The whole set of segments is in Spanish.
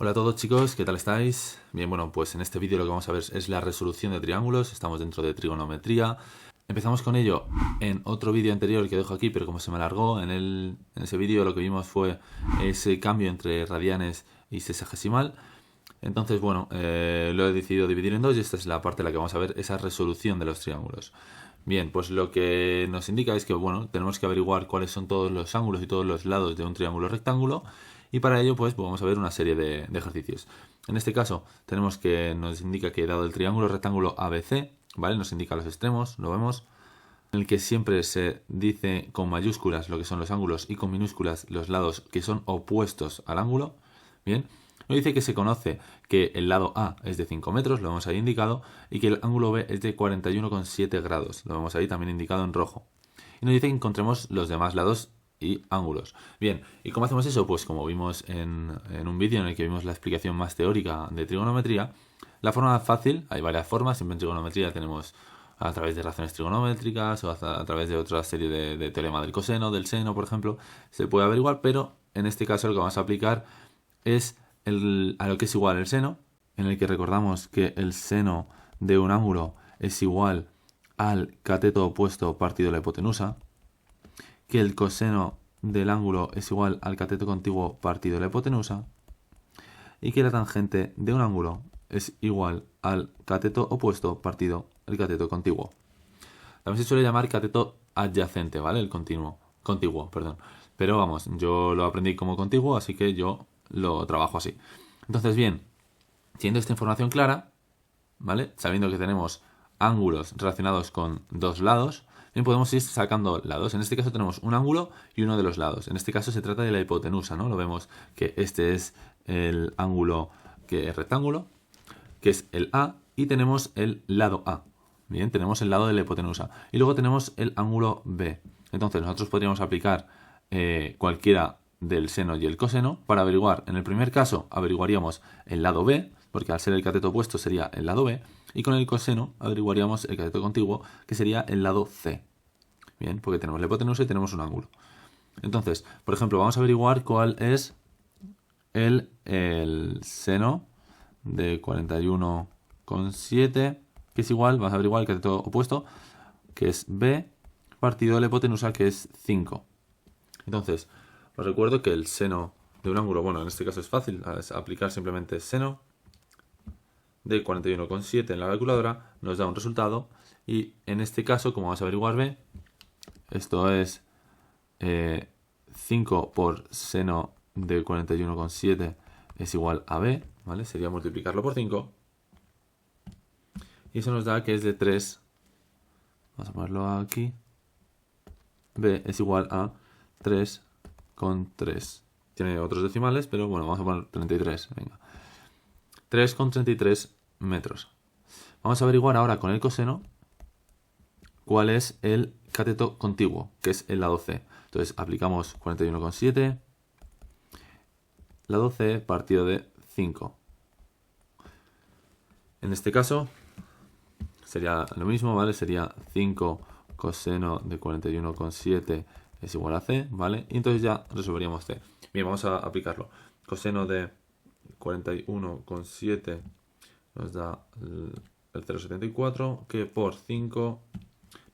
Hola a todos chicos, ¿qué tal estáis? Bien, bueno, pues en este vídeo lo que vamos a ver es la resolución de triángulos, estamos dentro de trigonometría. Empezamos con ello en otro vídeo anterior que dejo aquí, pero como se me alargó, en ese vídeo lo que vimos fue ese cambio entre radianes y sesagesimal. Entonces, bueno, lo he decidido dividir en dos y esta es la parte en la que vamos a ver esa resolución de los triángulos. Bien, pues lo que nos indica es que, bueno, tenemos que averiguar cuáles son todos los ángulos y todos los lados de un triángulo rectángulo y para ello, pues vamos a ver una serie de ejercicios. En este caso, tenemos que nos indica que dado el triángulo rectángulo ABC, ¿vale? Nos indica los extremos, lo vemos, en el que siempre se dice con mayúsculas lo que son los ángulos y con minúsculas los lados que son opuestos al ángulo. Bien, nos dice que se conoce que el lado A es de 5 metros, lo vemos ahí indicado, y que el ángulo B es de 41,7 grados, lo vemos ahí también indicado en rojo. Y nos dice que encontremos los demás lados y ángulos. Bien, ¿y cómo hacemos eso? Pues como vimos en un vídeo en el que vimos la explicación más teórica de trigonometría, la forma fácil, hay varias formas, siempre en trigonometría tenemos a través de relaciones trigonométricas o a través de otra serie de teorema del coseno, del seno, por ejemplo, se puede averiguar, pero en este caso lo que vamos a aplicar es a lo que es igual el seno, en el que recordamos que el seno de un ángulo es igual al cateto opuesto partido la hipotenusa, que el coseno del ángulo es igual al cateto contiguo partido la hipotenusa y que la tangente de un ángulo es igual al cateto opuesto partido el cateto contiguo. También se suele llamar cateto adyacente, ¿vale? El contiguo, perdón. Pero vamos, yo lo aprendí como contiguo, así que yo lo trabajo así. Entonces, bien, teniendo esta información clara, ¿vale? Sabiendo que tenemos ángulos relacionados con dos lados, bien podemos ir sacando lados. En este caso tenemos un ángulo y uno de los lados. En este caso se trata de la hipotenusa, ¿no? Lo vemos que este es el ángulo que es rectángulo, que es el A, y tenemos el lado A. Bien, tenemos el lado de la hipotenusa. Y luego tenemos el ángulo B. Entonces nosotros podríamos aplicar cualquiera del seno y el coseno para averiguar. En el primer caso averiguaríamos el lado B, porque al ser el cateto opuesto sería el lado B, y con el coseno averiguaríamos el cateto contiguo, que sería el lado C. Bien, porque tenemos la hipotenusa y tenemos un ángulo. Entonces, por ejemplo, vamos a averiguar cuál es el seno de 41,7, que es igual, vamos a averiguar el cateto opuesto, que es B, partido de la hipotenusa, que es 5. Entonces, os recuerdo que el seno de un ángulo, bueno, en este caso es fácil, es aplicar simplemente seno de 41,7 en la calculadora, nos da un resultado, y en este caso, como vamos a averiguar B, esto es 5 por seno de 41,7 es igual a B, ¿vale? Sería multiplicarlo por 5, y eso nos da que es de 3, vamos a ponerlo aquí, B es igual a 3,3. Tiene otros decimales, pero bueno, vamos a poner 33, venga. 3,33 metros. Vamos a averiguar ahora con el coseno cuál es el cateto contiguo, que es el lado C. Entonces aplicamos 41,7, lado C partido de 5. En este caso sería lo mismo, ¿vale? Sería 5 coseno de 41,7 es igual a C, ¿vale? Y entonces ya resolveríamos C. Bien, vamos a aplicarlo. Coseno de 41,7 nos da el 0,74, que por 5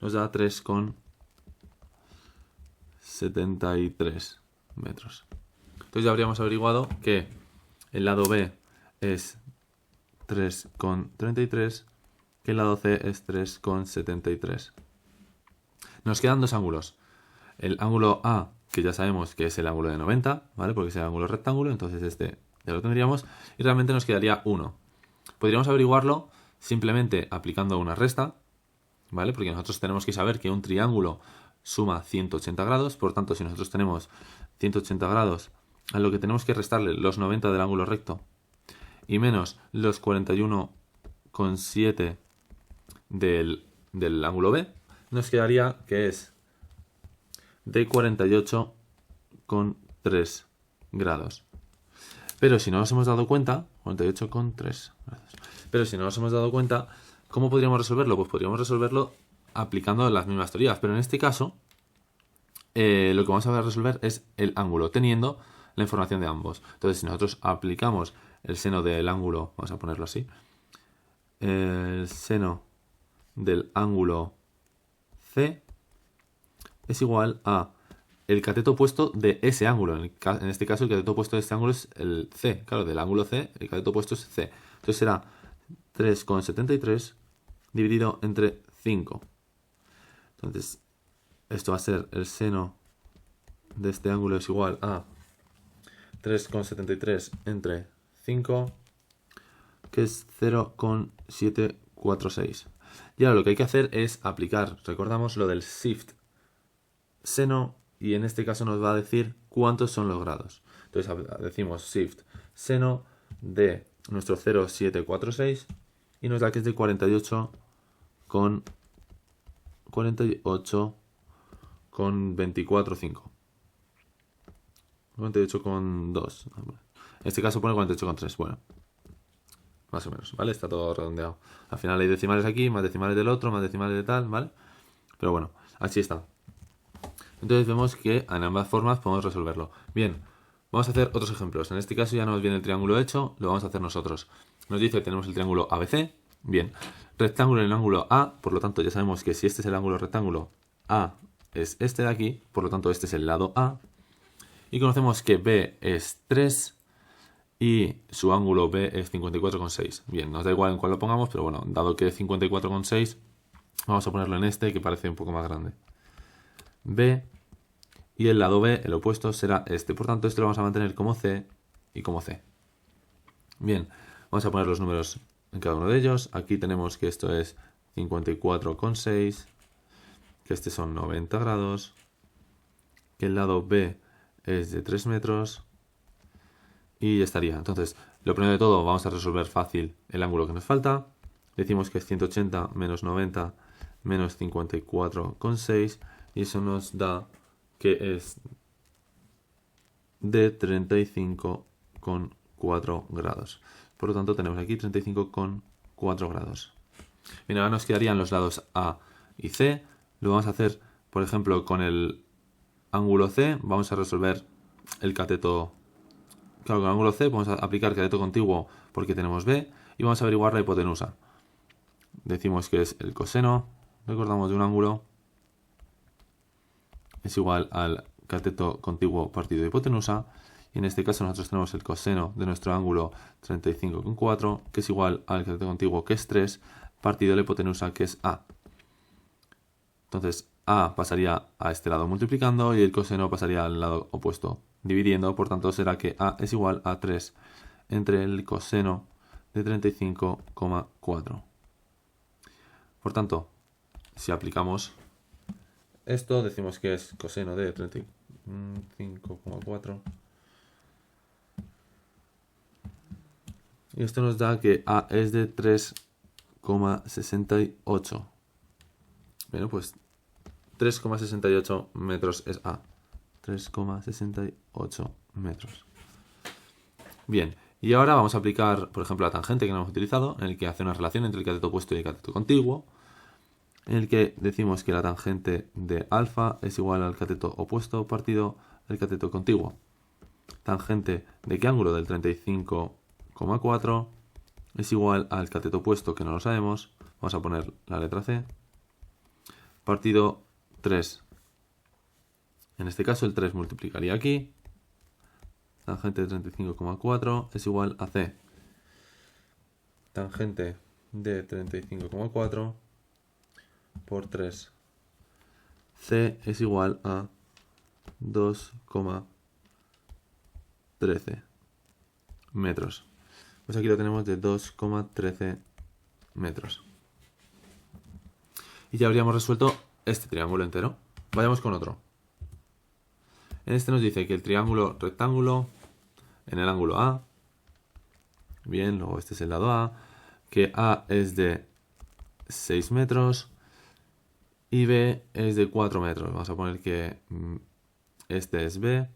nos da 3,73 metros. Entonces ya habríamos averiguado que el lado B es 3,33, que el lado C es 3,73. Nos quedan dos ángulos. El ángulo A, que ya sabemos que es el ángulo de 90, ¿vale? Porque es el ángulo rectángulo, entonces este ya lo tendríamos, y realmente nos quedaría 1. Podríamos averiguarlo simplemente aplicando una resta, ¿vale? Porque nosotros tenemos que saber que un triángulo suma 180 grados, por tanto, si nosotros tenemos 180 grados, a lo que tenemos que restarle los 90 del ángulo recto y menos los 41,7 del ángulo B, nos quedaría que es de 48,3 grados. Pero si no nos hemos dado cuenta, 48,3 grados. Pero si no nos hemos dado cuenta, ¿cómo podríamos resolverlo? Pues podríamos resolverlo aplicando las mismas teorías, pero en este caso lo que vamos a resolver es el ángulo, teniendo la información de ambos. Entonces, si nosotros aplicamos el seno del ángulo, vamos a ponerlo así, el seno del ángulo C es igual a el cateto opuesto de ese ángulo. En este caso, el cateto opuesto de este ángulo es el C. Claro, del ángulo C, el cateto opuesto es C. Entonces será 3,73 dividido entre 5. Entonces, esto va a ser el seno de este ángulo es igual a 3,73 entre 5, que es 0,746. Y ahora lo que hay que hacer es aplicar, recordamos lo del shift seno, y en este caso nos va a decir cuántos son los grados. Entonces decimos shift seno de nuestro 0,746 y nos da que es de 48,24,5. 48,2. En este caso pone 48,3. Bueno, más o menos, ¿vale? Está todo redondeado. Al final hay decimales aquí, más decimales del otro, más decimales de tal, ¿vale? Pero bueno, así está. Entonces vemos que en ambas formas podemos resolverlo. Bien, vamos a hacer otros ejemplos. En este caso ya nos viene el triángulo hecho, lo vamos a hacer nosotros. Nos dice que tenemos el triángulo ABC. Bien, rectángulo en el ángulo A, por lo tanto ya sabemos que si este es el ángulo rectángulo, A es este de aquí, por lo tanto este es el lado A. Y conocemos que B es 3 y su ángulo B es 54,6. Bien, nos da igual en cuál lo pongamos, pero bueno, dado que es 54,6, vamos a ponerlo en este que parece un poco más grande. B, y el lado B, el opuesto, será este. Por tanto, este lo vamos a mantener como C y como C. Bien, vamos a poner los números en cada uno de ellos. Aquí tenemos que esto es 54,6, que este son 90 grados, que el lado B es de 3 metros y ya estaría. Entonces, lo primero de todo, vamos a resolver fácil el ángulo que nos falta. Decimos que es 180 menos 90 menos 54,6 y eso nos da que es de 35,4 grados. Por lo tanto, tenemos aquí 35,4 grados. Bien, ahora nos quedarían los lados A y C. Lo vamos a hacer, por ejemplo, con el ángulo C. Vamos a resolver el cateto. Claro, con el ángulo C vamos a aplicar cateto contiguo porque tenemos B y vamos a averiguar la hipotenusa. Decimos que es el coseno, recordamos, de un ángulo es igual al cateto contiguo partido de hipotenusa, y en este caso nosotros tenemos el coseno de nuestro ángulo 35,4, que es igual al cateto contiguo, que es 3, partido de la hipotenusa, que es A. Entonces A pasaría a este lado multiplicando y el coseno pasaría al lado opuesto dividiendo, por tanto será que A es igual a 3 entre el coseno de 35,4. Por tanto, si aplicamos esto, decimos que es coseno de 35,4. Y esto nos da que A es de 3,68. Bueno, pues 3,68 metros es A. 3,68 metros. Bien, y ahora vamos a aplicar, por ejemplo, la tangente que no hemos utilizado, en el que hace una relación entre el cateto opuesto y el cateto contiguo, en el que decimos que la tangente de alfa es igual al cateto opuesto partido el cateto contiguo. Tangente de qué ángulo, del 35,4, es igual al cateto opuesto, que no lo sabemos. Vamos a poner la letra C. Partido 3. En este caso el 3 multiplicaría aquí. Tangente de 35,4 es igual a C. Tangente de 35,4 por 3. C es igual a 2,13 metros. Pues aquí lo tenemos de 2,13 metros. Y ya habríamos resuelto este triángulo entero. Vayamos con otro. En este nos dice que el triángulo rectángulo en el ángulo A, bien, luego este es el lado A, que A es de 6 metros y B es de 4 metros. Vamos a poner que este es B,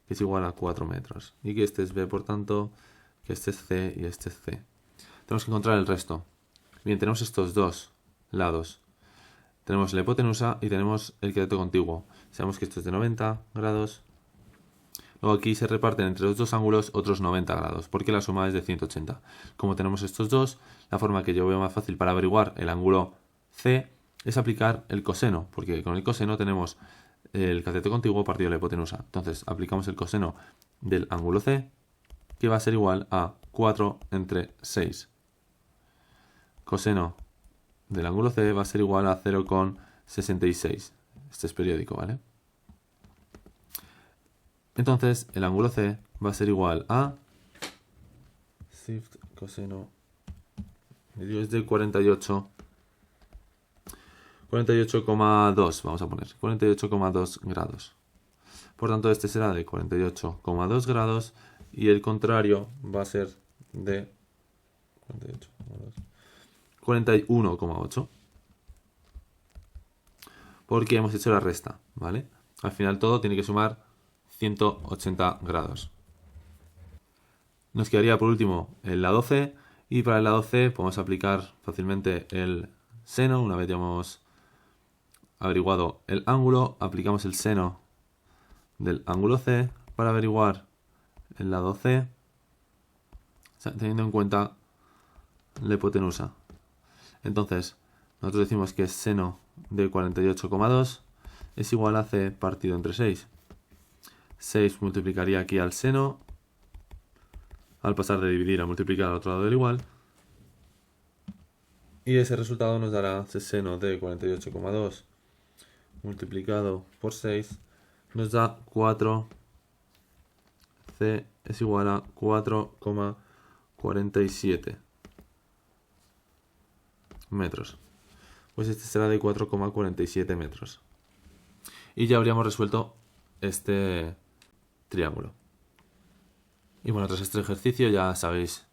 que es igual a 4 metros. Y que este es B, por tanto, que este es C y este es C. Tenemos que encontrar el resto. Bien, tenemos estos dos lados. Tenemos la hipotenusa y tenemos el cateto contiguo. Sabemos que esto es de 90 grados Luego aquí se reparten entre los dos ángulos otros 90 grados, porque la suma es de 180. Como tenemos estos dos, la forma que yo veo más fácil para averiguar el ángulo C es aplicar el coseno, porque con el coseno tenemos el cateto contiguo partido de la hipotenusa. Entonces aplicamos el coseno del ángulo C, que va a ser igual a 4 entre 6. Coseno del ángulo C va a ser igual a 0,66. Este es periódico, ¿vale? Entonces el ángulo C va a ser igual a shift coseno medio es de 48,2, vamos a poner 48,2 grados. Por tanto, este será de 48,2 grados y el contrario va a ser de 41,8. Porque hemos hecho la resta, ¿vale? Al final todo tiene que sumar 180 grados. Nos quedaría por último el lado C, y para el lado C podemos aplicar fácilmente el seno. Una vez ya hemos averiguado el ángulo, aplicamos el seno del ángulo C para averiguar el lado C, teniendo en cuenta la hipotenusa. Entonces, nosotros decimos que seno de 48,2 es igual a C partido entre 6. 6 multiplicaría aquí al seno, al pasar de dividir a multiplicar al otro lado del igual, y ese resultado nos dará ese seno de 48,2 multiplicado por 6, nos da 4. C es igual a 4,47 metros. Pues este será de 4,47 metros. Y ya habríamos resuelto este triángulo. Y bueno, tras este ejercicio ya sabéis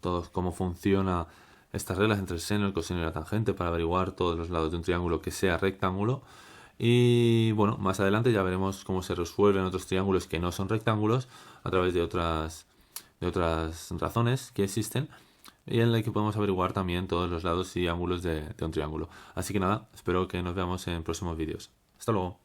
todos cómo funciona estas reglas entre el seno, el coseno y la tangente para averiguar todos los lados de un triángulo que sea rectángulo. Y bueno, más adelante ya veremos cómo se resuelven otros triángulos que no son rectángulos a través de otras razones que existen, y en la que podemos averiguar también todos los lados y ángulos de un triángulo. Así que nada, espero que nos veamos en próximos vídeos. Hasta luego.